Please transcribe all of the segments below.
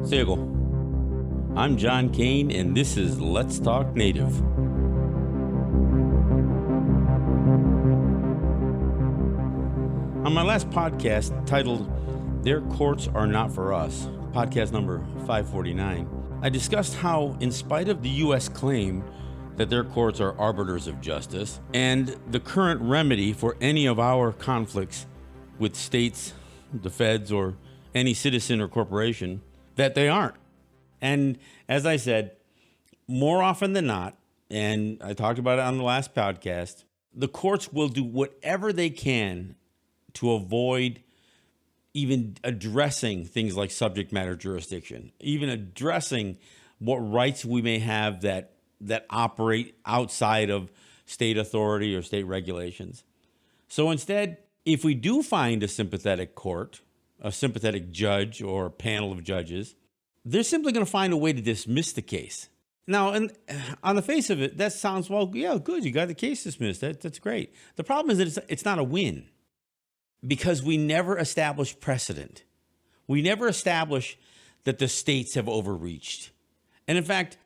Segel. I'm John Kane, and this is Let's Talk Native. On my last podcast, titled Their Courts Are Not For Us, podcast number 549, I discussed how, in spite of the U.S. claim that their courts are arbiters of justice, and the current remedy for any of our conflicts with states, the feds, or any citizen or corporation, that they aren't. And as I said, more often than not, and I talked about it on the last podcast, the courts will do whatever they can to avoid even addressing things like subject matter jurisdiction, even addressing what rights we may have that operate outside of state authority or state regulations. So instead, if we do find a sympathetic court, a sympathetic judge or a panel of judges, they're simply going to find a way to dismiss the case. Now, and on the face of it, that sounds, well, yeah, good, you got the case dismissed. That's great. The problem is that it's not a win because we never establish precedent. We never establish that the states have overreached. And in fact,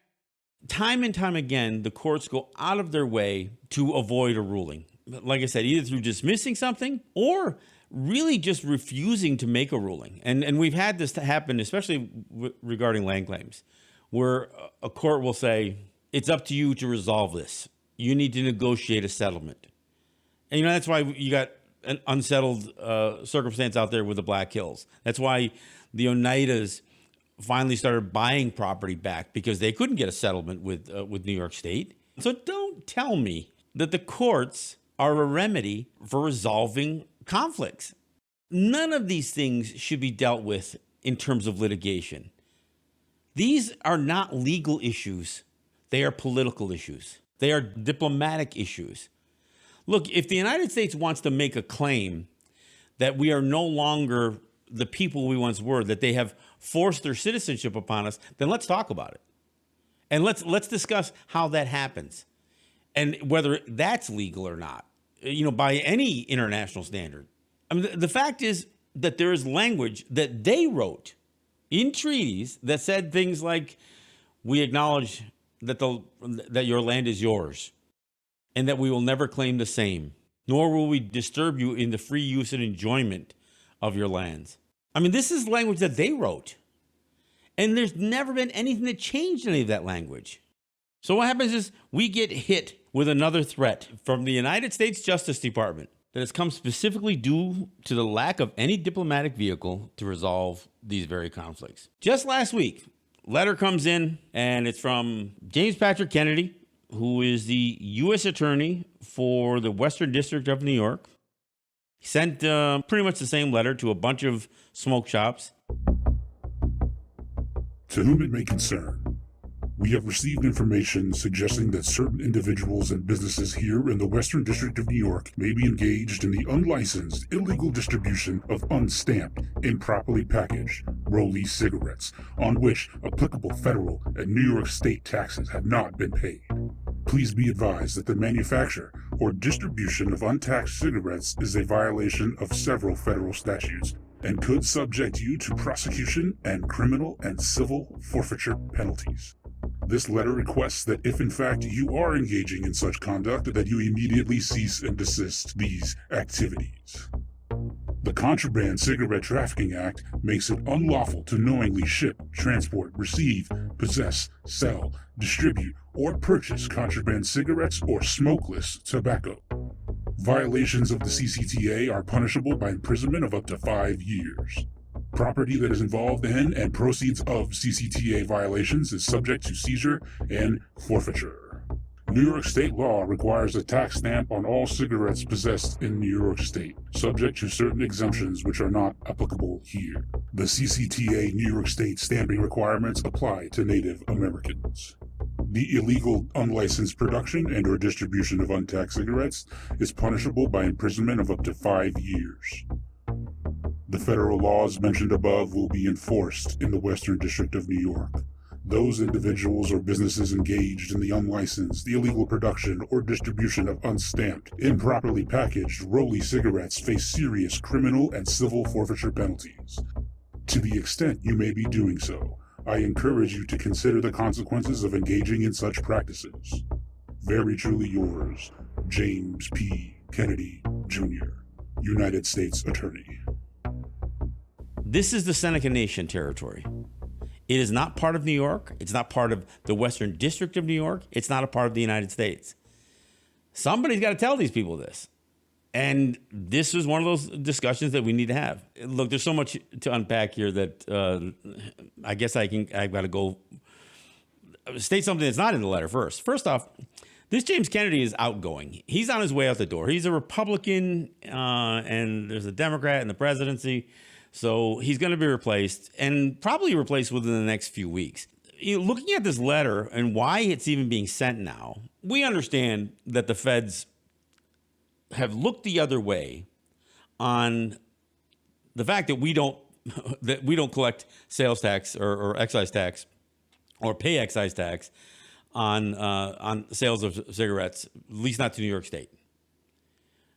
time and time again, the courts go out of their way to avoid a ruling. Like I said, either through dismissing something or really just refusing to make a ruling. And we've had this to happen, especially regarding land claims, where a court will say, it's up to you to resolve this. You need to negotiate a settlement. And, that's why you got an unsettled circumstance out there with the Black Hills. That's why the Oneidas finally started buying property back because they couldn't get a settlement with New York State. So don't tell me that the courts are a remedy for resolving conflicts. None of these things should be dealt with in terms of litigation. These are not legal issues. They are political issues. They are diplomatic issues. Look, if the United States wants to make a claim that we are no longer the people we once were, that they have forced their citizenship upon us, then let's talk about it. And let's discuss how that happens and whether that's legal or not, by any international standard. I mean, the fact is that there is language that they wrote in treaties that said things like, we acknowledge that your land is yours and that we will never claim the same, nor will we disturb you in the free use and enjoyment of your lands. I mean, this is language that they wrote. And there's never been anything that changed any of that language. So what happens is we get hit with another threat from the United States Justice Department that has come specifically due to the lack of any diplomatic vehicle to resolve these very conflicts. Just last week, letter comes in, and it's from James Patrick Kennedy, who is the U.S. Attorney for the Western District of New York. He sent pretty much the same letter to a bunch of smoke shops. To whom it may concern, we have received information suggesting that certain individuals and businesses here in the Western District of New York may be engaged in the unlicensed, illegal distribution of unstamped, improperly packaged rollie cigarettes, on which applicable federal and New York state taxes have not been paid. Please be advised that the manufacture or distribution of untaxed cigarettes is a violation of several federal statutes and could subject you to prosecution and criminal and civil forfeiture penalties. This letter requests that if in fact you are engaging in such conduct, that you immediately cease and desist these activities. The Contraband Cigarette Trafficking Act makes it unlawful to knowingly ship, transport, receive, possess, sell, distribute, or purchase contraband cigarettes or smokeless tobacco. Violations of the CCTA are punishable by imprisonment of up to 5 years. Property that is involved in and proceeds of CCTA violations is subject to seizure and forfeiture. New York state law requires a tax stamp on all cigarettes possessed in New York state, subject to certain exemptions which are not applicable here. The CCTA New York state stamping requirements apply to Native Americans. The illegal, unlicensed production and/or distribution of untaxed cigarettes is punishable by imprisonment of up to 5 years. The federal laws mentioned above will be enforced in the Western District of New York. Those individuals or businesses engaged in the unlicensed, illegal production or distribution of unstamped, improperly packaged rollie cigarettes face serious criminal and civil forfeiture penalties. To the extent you may be doing so, I encourage you to consider the consequences of engaging in such practices. Very truly yours, James P. Kennedy, Jr., United States Attorney. This is the Seneca Nation territory. It is not part of New York. It's not part of the Western District of New York. It's not a part of the United States. Somebody's got to tell these people this. And this is one of those discussions that we need to have. Look, there's so much to unpack here that I guess I've got to go state something that's not in the letter first. First off, this James Kennedy is outgoing. He's on his way out the door. He's a Republican, and there's a Democrat in the presidency. So he's going to be replaced, and probably replaced within the next few weeks. Looking at this letter and why it's even being sent now, we understand that the feds have looked the other way on the fact that we don't collect sales tax or excise tax or pay excise tax on sales of cigarettes, at least not to New York State.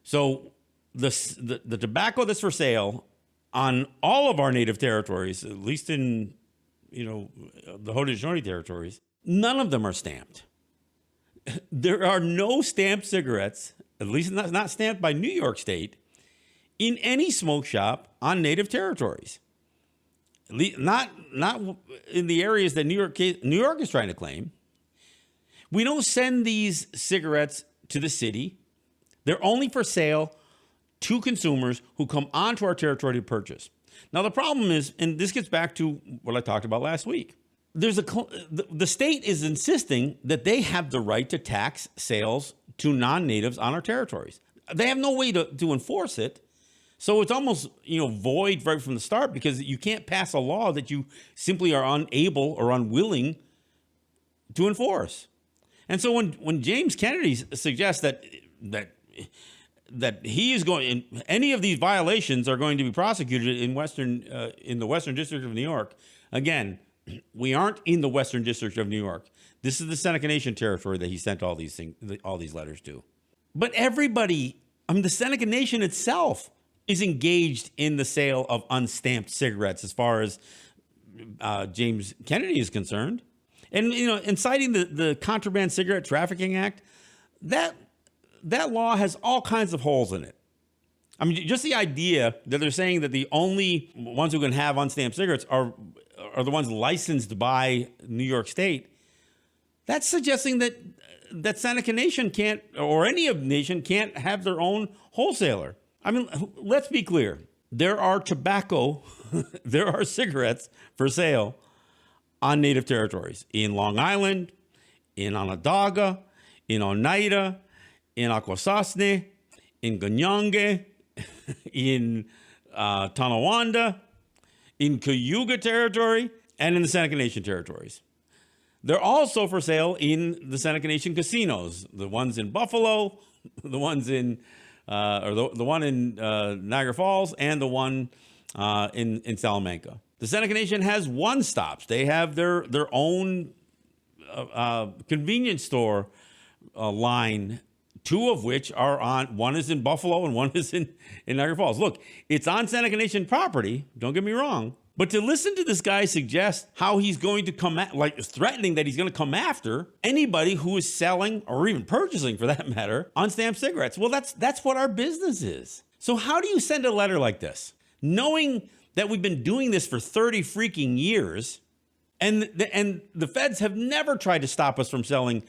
So the tobacco that's for sale on all of our native territories, at least in the Haudenosaunee territories, none of them are stamped. There are no stamped cigarettes, at least not stamped by New York State, in any smoke shop on native territories. Not in the areas that New York is trying to claim. We don't send these cigarettes to the city. They're only for sale to consumers who come onto our territory to purchase. Now, the problem is, and this gets back to what I talked about last week, the state is insisting that they have the right to tax sales to non-natives on our territories. They have no way to enforce it. So it's almost void right from the start, because you can't pass a law that you simply are unable or unwilling to enforce. And so when James Kennedy suggests that he is going, any of these violations are going to be prosecuted in the Western District of New York. Again, we aren't in the Western District of New York. This is the Seneca Nation territory that he sent all these letters to. But everybody, the Seneca Nation itself is engaged in the sale of unstamped cigarettes, as far as James Kennedy is concerned. And in citing the Contraband Cigarette Trafficking Act, that law has all kinds of holes in it. Just the idea that they're saying that the only ones who can have unstamped cigarettes are the ones licensed by New York State. That's suggesting that Seneca Nation can't, or any nation can't have their own wholesaler. Let's be clear. There are there are cigarettes for sale on native territories in Long Island, in Onondaga, in Oneida, in Akwesasne, in Ganyange, in Tonawanda, in Cayuga territory, and in the Seneca Nation territories. They're also for sale in the Seneca Nation casinos, the ones in Buffalo, the ones in the one in Niagara Falls, and the one in Salamanca. The Seneca Nation has one stops. They have their own convenience store line, two of which are on, one is in Buffalo and one is in Niagara Falls. Look, it's on Seneca Nation property, don't get me wrong, but to listen to this guy suggest how he's going to threatening that he's going to come after anybody who is selling, or even purchasing for that matter, unstamped cigarettes. Well, that's what our business is. So how do you send a letter like this, knowing that we've been doing this for 30 freaking years, and the feds have never tried to stop us from selling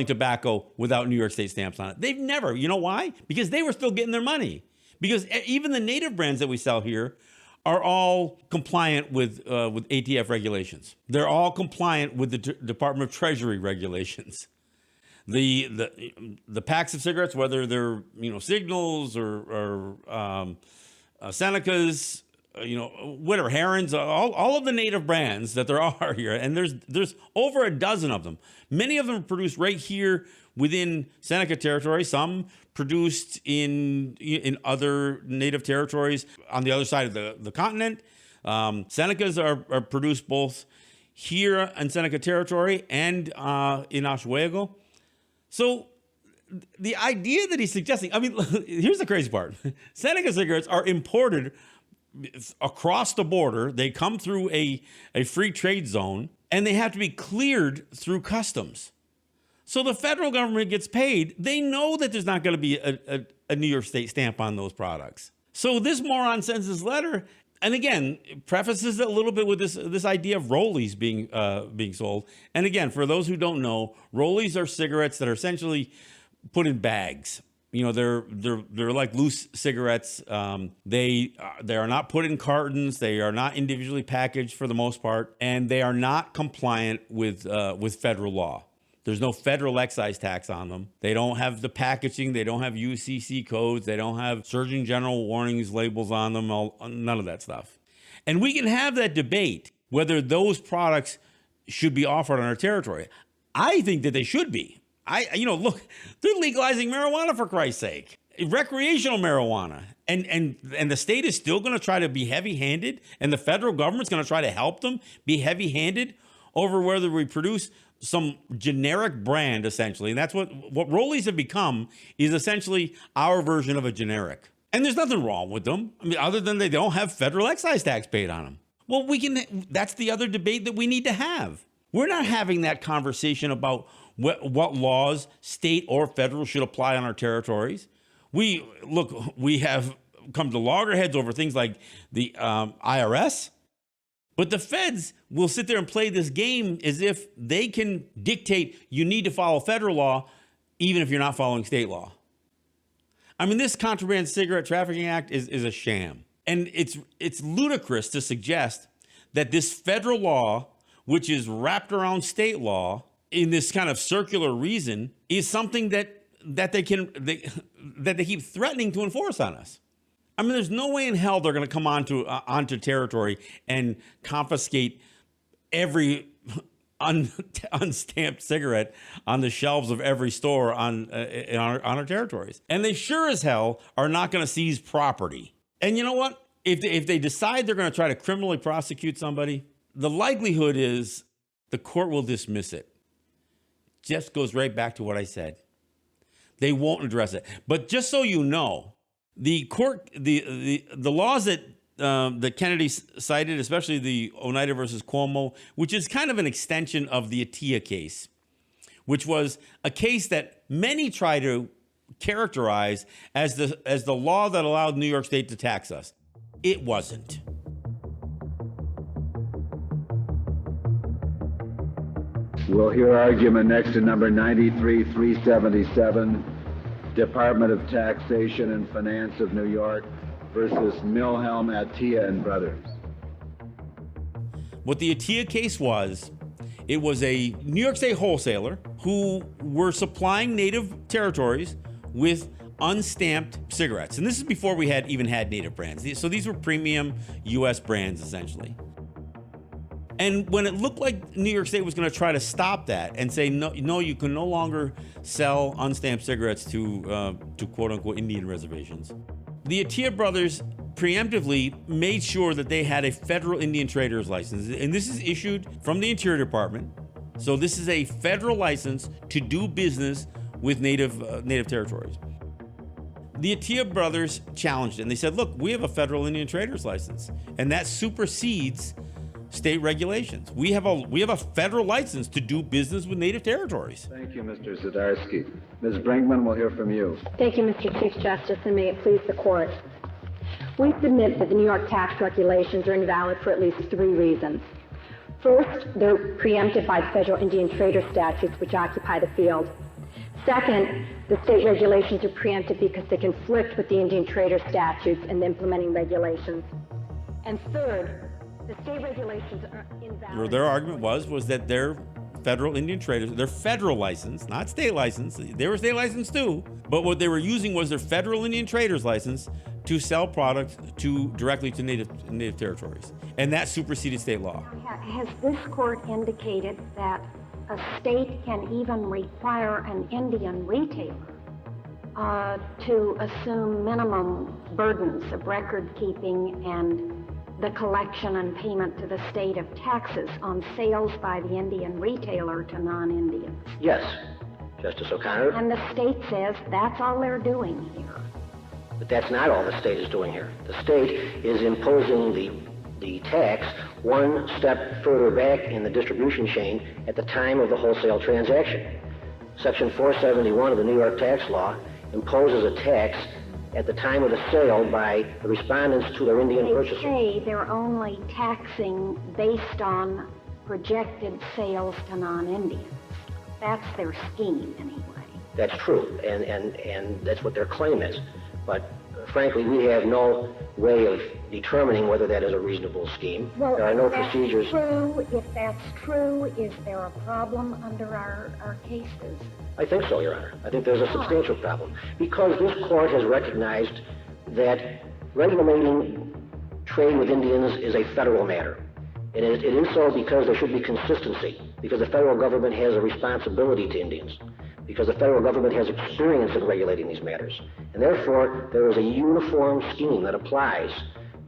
tobacco without New York State stamps on it? They've never. You know why? Because they were still getting their money. Because even the native brands that we sell here are all compliant with ATF regulations. They're all compliant with the Department of Treasury regulations. The packs of cigarettes, whether they're Signals or Senecas, whatever, Herons, all of the native brands that there are here, and there's over a dozen of them. Many of them are produced right here within Seneca territory. Some produced in other native territories on the other side of the continent. Senecas are produced both here in Seneca territory and in Oswego. So the idea that he's suggesting, here's the crazy part. Seneca cigarettes are imported across the border. They come through a free trade zone, and they have to be cleared through customs. So the federal government gets paid. They know that there's not going to be a New York State stamp on those products. So this moron sends this letter, and again, prefaces it a little bit with this idea of rollies being sold. And again, for those who don't know, rollies are cigarettes that are essentially put in bags. You know, they're like loose cigarettes. They are not put in cartons. They are not individually packaged for the most part, and they are not compliant with federal law. There's no federal excise tax on them. They don't have the packaging. They don't have UCC codes. They don't have Surgeon General warnings labels on them. None of that stuff. And we can have that debate whether those products should be offered on our territory. I think that they should be. Look, they're legalizing marijuana, for Christ's sake, recreational marijuana. And the state is still going to try to be heavy-handed, and the federal government's going to try to help them be heavy-handed over whether we produce some generic brand, essentially. And that's what rollies have become, is essentially our version of a generic. And there's nothing wrong with them. I mean, other than they don't have federal excise tax paid on them. Well, that's the other debate that we need to have. We're not having that conversation about what laws, state or federal, should apply on our territories. We have come to loggerheads over things like the IRS. But the feds will sit there and play this game as if they can dictate you need to follow federal law, even if you're not following state law. I mean, this Contraband Cigarette Trafficking Act is a sham. And it's ludicrous to suggest that this federal law, which is wrapped around state law in this kind of circular reason, is something that they keep threatening to enforce on us. I mean, there's no way in hell they're going to come onto territory and confiscate every unstamped cigarette on the shelves of every store on our territories. And they sure as hell are not going to seize property. And you know what? If they decide they're going to try to criminally prosecute somebody, the likelihood is the court will dismiss it. Just goes right back to what I said. They won't address it. But just so you know, the laws that Kennedy cited, especially the Oneida versus Cuomo, which is kind of an extension of the Atiyeh case, which was a case that many try to characterize as the law that allowed New York State to tax us. It wasn't. We'll hear argument next to number 93-377. Department of Taxation and Finance of New York versus Milhelm Atiyeh and Brothers. What the Atiyeh case was, it was a New York State wholesaler who were supplying native territories with unstamped cigarettes. And this is before we even had native brands. So these were premium U.S. brands, essentially. And when it looked like New York State was going to try to stop that and say, no, you can no longer sell unstamped cigarettes to quote unquote Indian reservations, the Atiyeh brothers preemptively made sure that they had a federal Indian trader's license. And this is issued from the Interior Department. So this is a federal license to do business with native territories. The Atiyeh brothers challenged it, and they said, look, we have a federal Indian trader's license, and that supersedes state regulations. We have a federal license to do business with native territories. Thank you, Mr. Zdarsky. Ms. Brinkman, we'll hear from you. Thank you, Mr. Chief Justice, and may it please the court. We submit that the New York tax regulations are invalid for at least 3 reasons. First, they're preempted by the federal Indian trader statutes which occupy the field. Second, the state regulations are preempted because they conflict with the Indian trader statutes and the implementing regulations. And third, the state regulations are invalid. Their argument was that they're federal Indian traders, their federal license, not state license. They were state licensed too, but what they were using was their federal Indian trader's license to sell products directly to native territories, and that superseded state law. Has this court indicated that a state can even require an Indian retailer to assume minimum burdens of record keeping and the collection and payment to the state of taxes on sales by the Indian retailer to non-Indians? Yes, Justice O'Connor. And the state says that's all they're doing here. But that's not all the state is doing here. The state is imposing the tax one step further back in the distribution chain at the time of the wholesale transaction. Section 471 of the New York tax law imposes a tax at the time of the sale by the respondents to their Indian purchaser. They say they're only taxing based on projected sales to non-Indians. That's their scheme, anyway. That's true, and that's what their claim is. But frankly, we have no way of determining whether that is a reasonable scheme. Well, there are no procedures. If that's true, is there a problem under our cases? I think so, Your Honor. I think there's a substantial problem. Because this court has recognized that regulating trade with Indians is a federal matter. And it is so because there should be consistency, because the federal government has a responsibility to Indians, because the federal government has experience in regulating these matters. And therefore, there is a uniform scheme that applies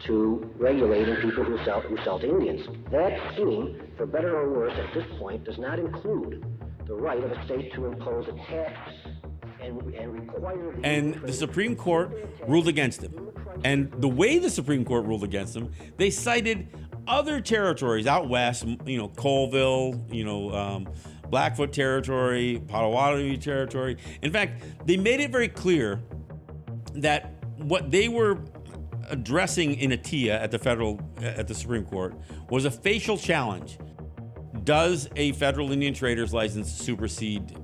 to regulating people who sell to Indians. That scheme, for better or worse, at this point, does not include the right of a state to impose a tax and require... And the Supreme Court ruled against him. And the way the Supreme Court ruled against him, they cited other territories out west, Colville, Blackfoot Territory, Potawatomi Territory. In fact, they made it very clear that what they were addressing in ATIA at the Supreme Court was a facial challenge. Does a federal Indian trader's license supersede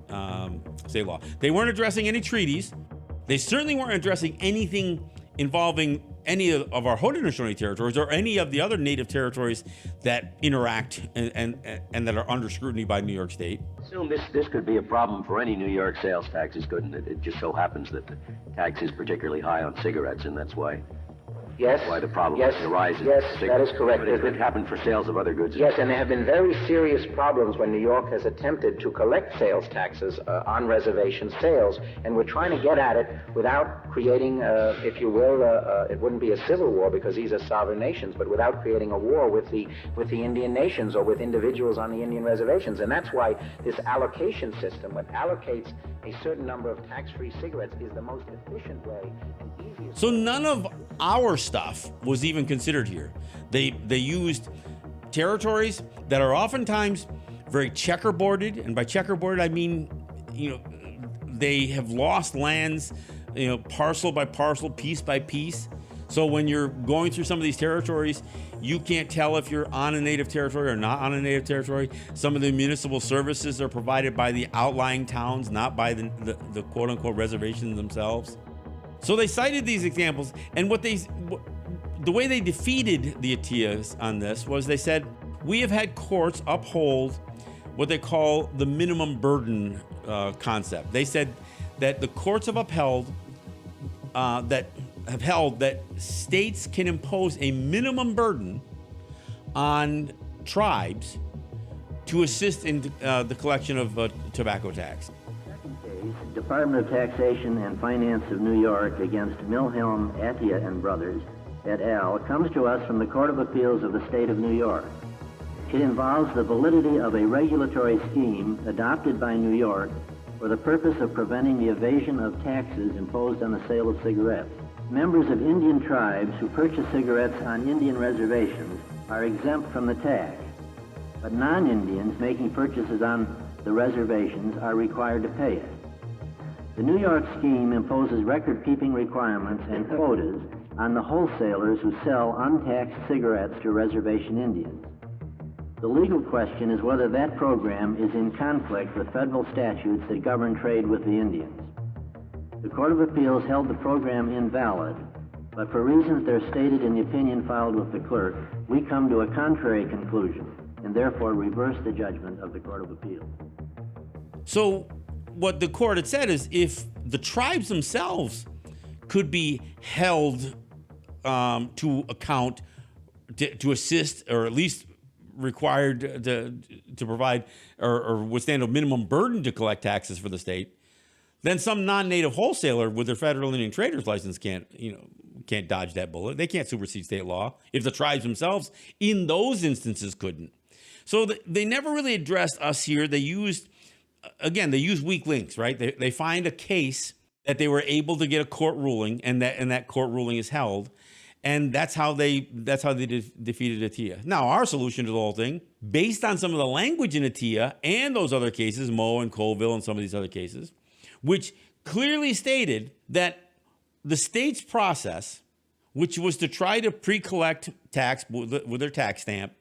state law? They weren't addressing any treaties. They certainly weren't addressing anything involving any of our Haudenosaunee territories or any of the other native territories that interact and that are under scrutiny by New York State. Assume this could be a problem for any New York sales taxes, couldn't it? It just so happens that the tax is particularly high on cigarettes, and that's why the problem arises. Yes, that is correct. But it could happen for sales of other goods. Yes, and there have been very serious problems when New York has attempted to collect sales taxes on reservation sales, and we're trying to get at it without creating, if you will, it wouldn't be a civil war because these are sovereign nations, but without creating a war with the Indian nations or with individuals on the Indian reservations. And that's why this allocation system, what allocates a certain number of tax-free cigarettes, is the most efficient way and easiest. So none of our stuff was even considered here. They used territories that are oftentimes very checkerboarded, and by checkerboarded I mean, they have lost lands, parcel by parcel, piece by piece. So when you're going through some of these territories, you can't tell if you're on a native territory or not on a native territory. Some of the municipal services are provided by the outlying towns, not by the quote-unquote reservations themselves. So they cited these examples, and the way they defeated the ATIAs on this was they said, we have had courts uphold what they call the minimum burden concept. They said that the courts have upheld that states can impose a minimum burden on tribes to assist in the collection of tobacco tax. Department of Taxation and Finance of New York against Milhelm, Attia and Brothers, et al., comes to us from the Court of Appeals of the State of New York. It involves the validity of a regulatory scheme adopted by New York for the purpose of preventing the evasion of taxes imposed on the sale of cigarettes. Members of Indian tribes who purchase cigarettes on Indian reservations are exempt from the tax, but non-Indians making purchases on the reservations are required to pay it. The New York scheme imposes record-keeping requirements and quotas on the wholesalers who sell untaxed cigarettes to reservation Indians. The legal question is whether that program is in conflict with federal statutes that govern trade with the Indians. The Court of Appeals held the program invalid, but for reasons that are stated in the opinion filed with the clerk, we come to a contrary conclusion and therefore reverse the judgment of the Court of Appeals. So what the court had said is if the tribes themselves could be held to account to assist, or at least required to provide or withstand a minimum burden to collect taxes for the state, then some non-native wholesaler with their federal Indian trader's license can't dodge that bullet. They can't supersede state law if the tribes themselves in those instances couldn't. So they never really addressed us here. They used weak links, right? They find a case that they were able to get a court ruling, and that court ruling is held. And that's how they defeated ATIA. Now, our solution to the whole thing, based on some of the language in ATIA and those other cases, Moe and Colville and some of these other cases, which clearly stated that the state's process, which was to try to pre-collect tax with their tax stamp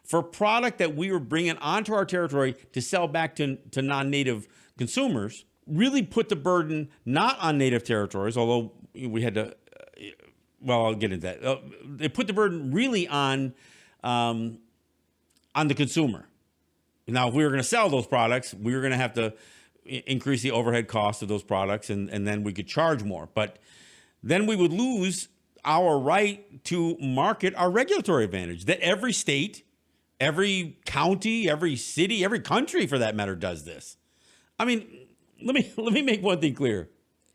for product that we were bringing onto our territory to sell back to non-native consumers, really put the burden not on native territories, although we had to, well, I'll get into that. They put the burden really on the consumer. Now, if we were going to sell those products, we were going to have to increase the overhead cost of those products, and then we could charge more. But then we would lose our right to market our regulatory advantage that every state, every county, every city, every country for that matter does this. I mean, let me make one thing clear.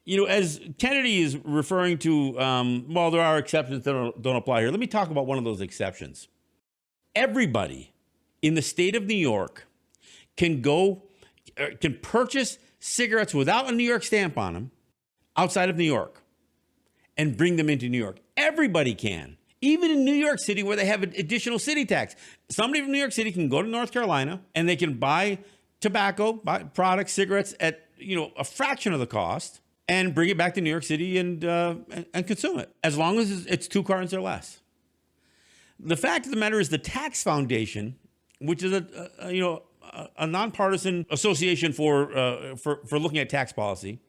You know, as Kennedy is referring to, well, there are exceptions that don't apply here. Let me talk about one of those exceptions. Everybody in the state of New York can purchase cigarettes without a New York stamp on them outside of New York and bring them into New York. Everybody can. Even in New York City, where they have an additional city tax. Somebody from New York City can go to North Carolina and they can buy tobacco, buy products, cigarettes at, you know, a fraction of the cost and bring it back to New York City and consume it, as long as it's 2 cartons or less. The fact of the matter is the Tax Foundation, which is a nonpartisan association for looking at tax policy,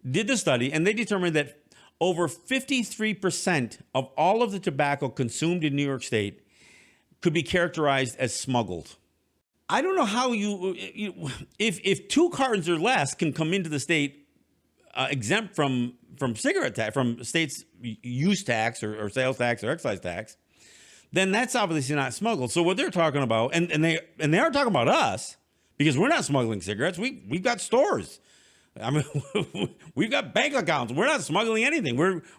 did the study, and they determined that over 53% of all of the tobacco consumed in New York State could be characterized as smuggled. I don't know how if 2 cartons or less can come into the state exempt from cigarette tax, from state's use tax or sales tax or excise tax, then that's obviously not smuggled. So what they're talking about, and they are talking about us, because we're not smuggling cigarettes. We've got stores. I mean, we've got bank accounts. We're not smuggling anything.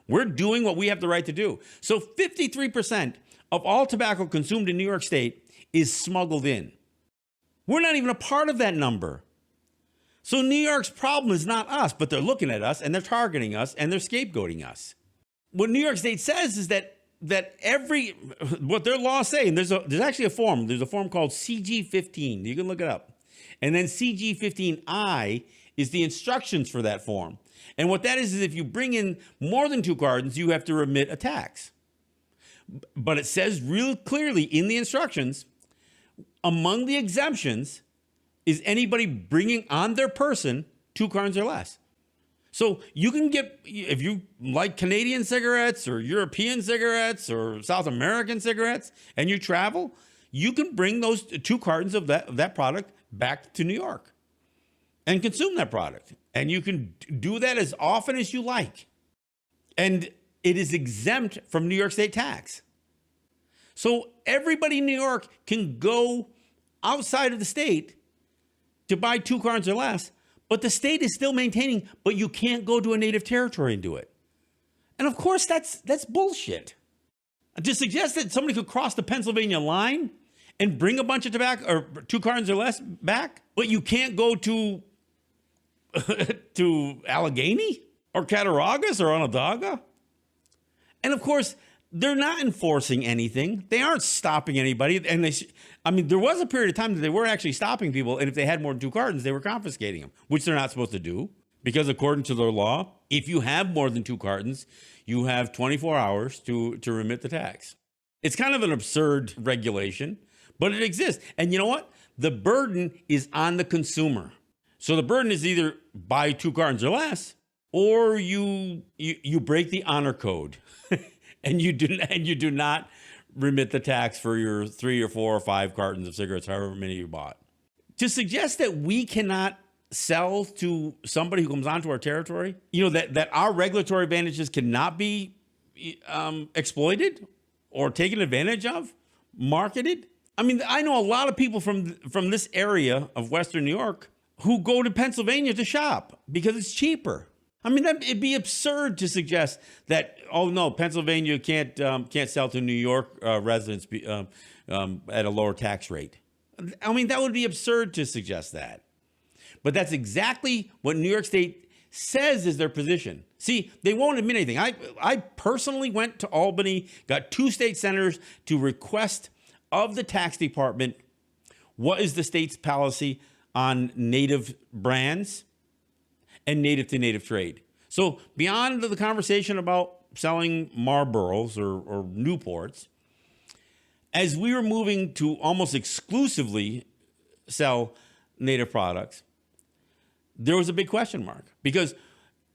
We're doing what we have the right to do. So 53% of all tobacco consumed in New York State is smuggled in. We're not even a part of that number. So New York's problem is not us, but they're looking at us and they're targeting us and they're scapegoating us. What New York State says is that what their laws say, and there's actually a form. There's a form called CG15. You can look it up. And then CG15I is the instructions for that form. And what that is if you bring in more than 2 cartons, you have to remit a tax. But it says real clearly in the instructions, among the exemptions is anybody bringing on their person 2 cartons or less. So you can get, if you like Canadian cigarettes or European cigarettes or South American cigarettes and you travel, you can bring those 2 cartons of that product back to New York and consume that product. And you can do that as often as you like. And it is exempt from New York State tax. So everybody in New York can go outside of the state to buy 2 cartons or less, but the state is still maintaining, but you can't go to a native territory and do it. And of course, that's bullshit. To suggest that somebody could cross the Pennsylvania line and bring a bunch of tobacco or 2 cartons or less back, but you can't go to Allegheny or Cattaraugus or Onondaga. And of course, they're not enforcing anything. They aren't stopping anybody. And there was a period of time that they were actually stopping people. And if they had more than 2 cartons, they were confiscating them, which they're not supposed to do. Because according to their law, if you have more than 2 cartons, you have 24 hours to remit the tax. It's kind of an absurd regulation, but it exists. And you know what? The burden is on the consumer. So the burden is either buy 2 cartons or less, or you break the honor code. And you do not remit the tax for your 3 or 4 or 5 cartons of cigarettes, however many you bought. To suggest that we cannot sell to somebody who comes onto our territory, that our regulatory advantages cannot be exploited or taken advantage of, marketed. I mean, I know a lot of people from this area of Western New York who go to Pennsylvania to shop because it's cheaper. I mean, it'd be absurd to suggest that, oh no, Pennsylvania can't sell to New York residents at a lower tax rate. I mean, that would be absurd to suggest that. But that's exactly what New York State says is their position. See, they won't admit anything. I personally went to Albany, got 2 state senators to request of the tax department, what is the state's policy on native brands and native to native trade? So beyond the conversation about selling Marlboros or Newports, as we were moving to almost exclusively sell native products, there was a big question mark, because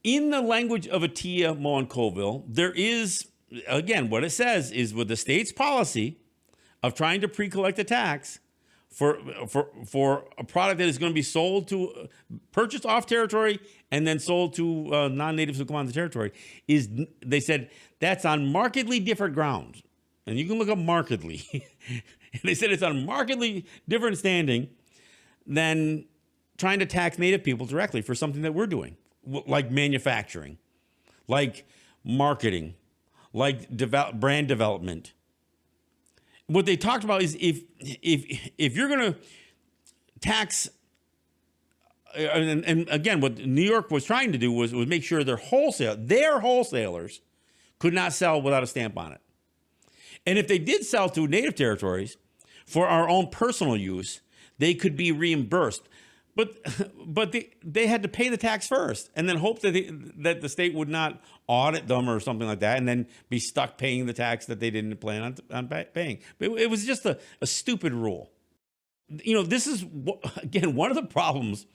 in the language of Atiyeh, Moe, and Colville, there is, again, what it says is with the state's policy of trying to pre-collect a tax for a product that is going to be sold to, purchased off territory and then sold to non-natives who come on the territory, is, they said, that's on markedly different grounds. And you can look up markedly. They said it's on markedly different standing than trying to tax native people directly for something that we're doing, like manufacturing, like marketing, like brand development. What they talked about is if you're going to tax, and again, what New York was trying to do was make sure their wholesalers could not sell without a stamp on it. And if they did sell to native territories for our own personal use, they could be reimbursed. But they had to pay the tax first and then hope that the state would not audit them or something like that and then be stuck paying the tax that they didn't plan on paying. But it was just a stupid rule. You know, this is, again, one of the problems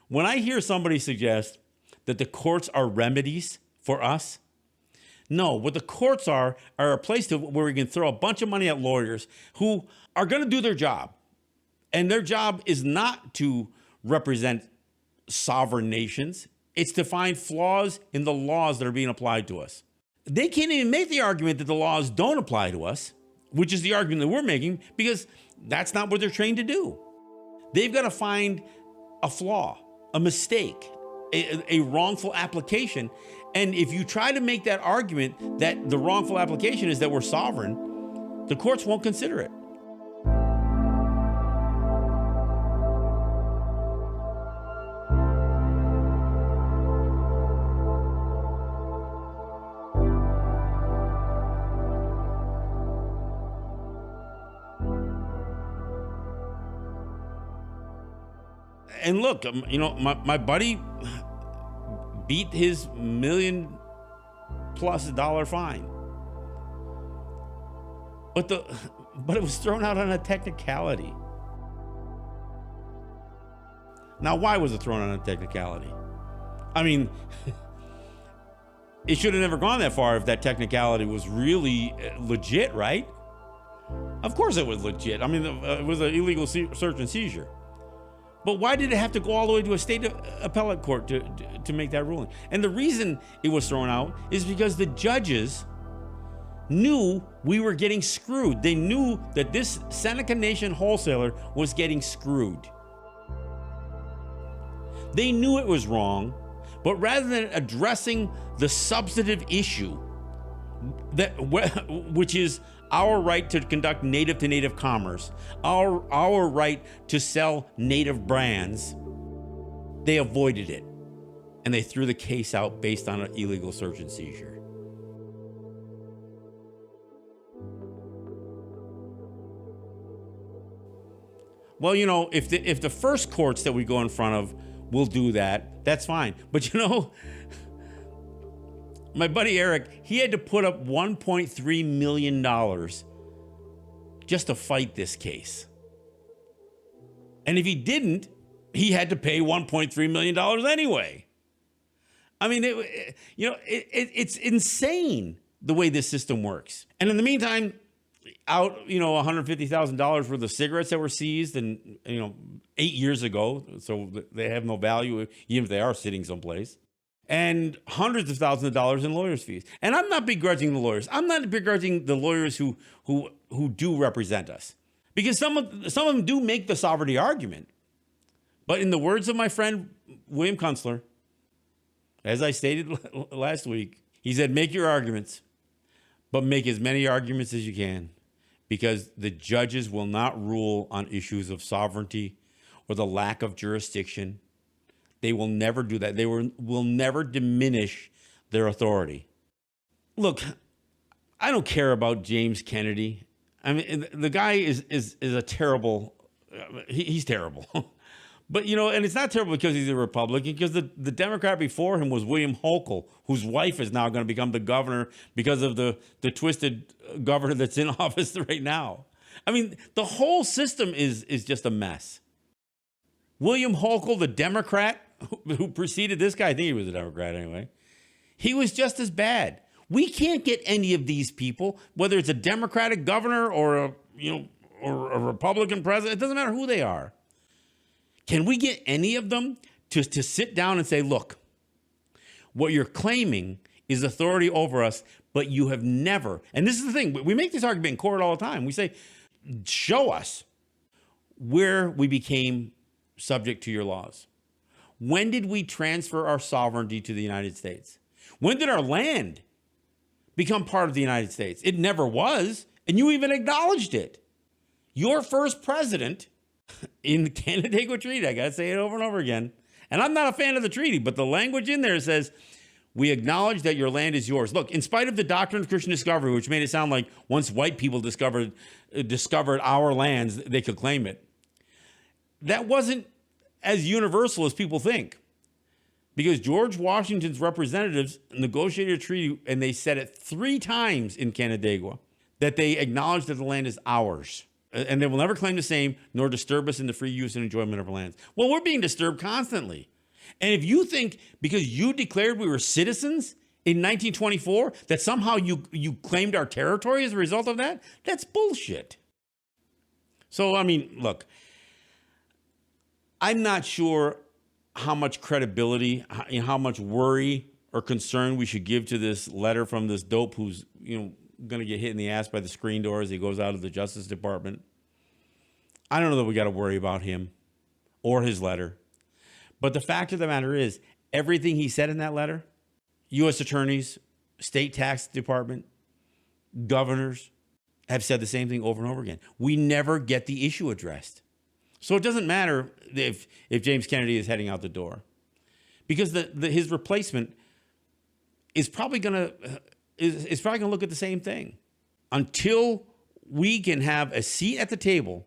when I hear somebody suggest that the courts are remedies for us. No, what the courts are a place where we can throw a bunch of money at lawyers who are going to do their job. And their job is not to represent sovereign nations. It's to find flaws in the laws that are being applied to us. They can't even make the argument that the laws don't apply to us, which is the argument that we're making, because that's not what they're trained to do. They've got to find a flaw, a mistake, a wrongful application. And if you try to make that argument that the wrongful application is that we're sovereign, the courts won't consider it. And look, you know, my buddy beat his $1 million+ fine, but it was thrown out on a technicality. Now, why was it thrown on a technicality? I mean, it should have never gone that far if that technicality was really legit, right? Of course it was legit. I mean, it was an illegal search and seizure. But why did it have to go all the way to a state appellate court to make that ruling? And the reason it was thrown out is because the judges knew we were getting screwed. They knew that this Seneca Nation wholesaler was getting screwed. They knew it was wrong, but rather than addressing the substantive issue, which is our right to conduct native to native commerce, our right to sell native brands, they avoided it. And they threw the case out based on an illegal search and seizure. Well, you know, if the first courts that we go in front of will do that, that's fine. But you know, my buddy Eric, he had to put up $1.3 million just to fight this case. And if he didn't, he had to pay $1.3 million anyway. I mean, it's insane the way this system works. And in the meantime, $150,000 worth of cigarettes that were seized, and 8 years ago, so they have no value even if they are sitting someplace. And hundreds of thousands of dollars in lawyers' fees. And I'm not begrudging the lawyers. I'm not begrudging the lawyers who do represent us, because some of them do make the sovereignty argument. But in the words of my friend William Kunstler, as I stated last week, he said, make your arguments, but make as many arguments as you can, because the judges will not rule on issues of sovereignty or the lack of jurisdiction. They will never do that. They will never diminish their authority. Look, I don't care about James Kennedy. I mean, the guy is a terrible, he's terrible. But, and it's not terrible because he's a Republican, because the Democrat before him was William Hochul, whose wife is now going to become the governor because of the twisted governor that's in office right now. I mean, the whole system is just a mess. William Hochul, the Democrat who preceded this guy, I think he was a Democrat anyway, he was just as bad. We can't get any of these people, whether it's a Democratic governor or a Republican president, it doesn't matter who they are. Can we get any of them to sit down and say, look, what you're claiming is authority over us, but you have never, and this is the thing, we make this argument in court all the time. We say, show us where we became subject to your laws. When did we transfer our sovereignty to the United States? When did our land become part of the United States? It never was, and you even acknowledged it. Your first president in the Canandaigua Treaty, I got to say it over and over again, and I'm not a fan of the treaty, but the language in there says, we acknowledge that your land is yours. Look, in spite of the doctrine of Christian discovery, which made it sound like once white people discovered our lands, they could claim it. That wasn't as universal as people think, because George Washington's representatives negotiated a treaty, and they said it 3 times in Canandaigua that they acknowledge that the land is ours, and they will never claim the same nor disturb us in the free use and enjoyment of our lands. Well, we're being disturbed constantly. And if you think because you declared we were citizens in 1924 that somehow you claimed our territory as a result of that, that's bullshit. So, I mean, look, I'm not sure how much credibility, how much worry or concern we should give to this letter from this dope who's, going to get hit in the ass by the screen door as he goes out of the Justice Department. I don't know that we got to worry about him or his letter. But the fact of the matter is, everything he said in that letter, U.S. attorneys, state tax department, governors have said the same thing over and over again. We never get the issue addressed. So it doesn't matter if James Kennedy is heading out the door, because his replacement is probably going to look at the same thing. Until we can have a seat at the table,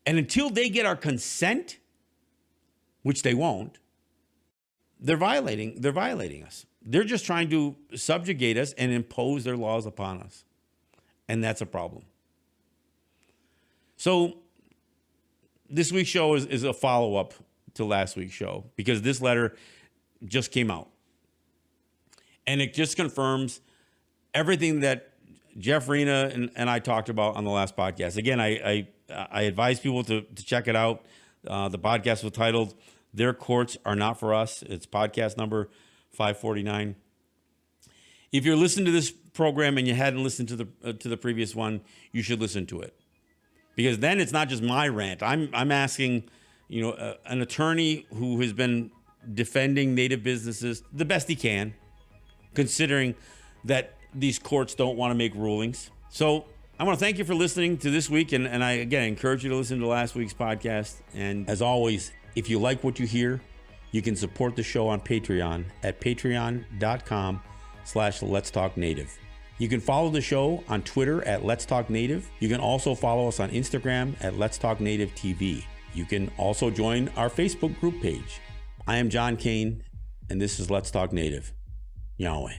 and until they get our consent, which they won't, they're violating us. They're just trying to subjugate us and impose their laws upon us. And that's a problem. So this week's show is a follow-up to last week's show, because this letter just came out. And it just confirms everything that Jeff Rena and I talked about on the last podcast. Again, I advise people to check it out. The podcast was titled, Their Courts Are Not For Us. It's podcast number 549. If you're listening to this program and you hadn't listened to the previous one, you should listen to it. Because then it's not just my rant. I'm asking, an attorney who has been defending Native businesses the best he can, considering that these courts don't want to make rulings. So I want to thank you for listening to this week. And I, again, encourage you to listen to last week's podcast. And as always, if you like what you hear, you can support the show on Patreon at patreon.com/Let's Talk Native. You can follow the show on Twitter at Let's Talk Native. You can also follow us on Instagram at Let's Talk Native TV. You can also join our Facebook group page. I am John Kane, and this is Let's Talk Native. Yahweh.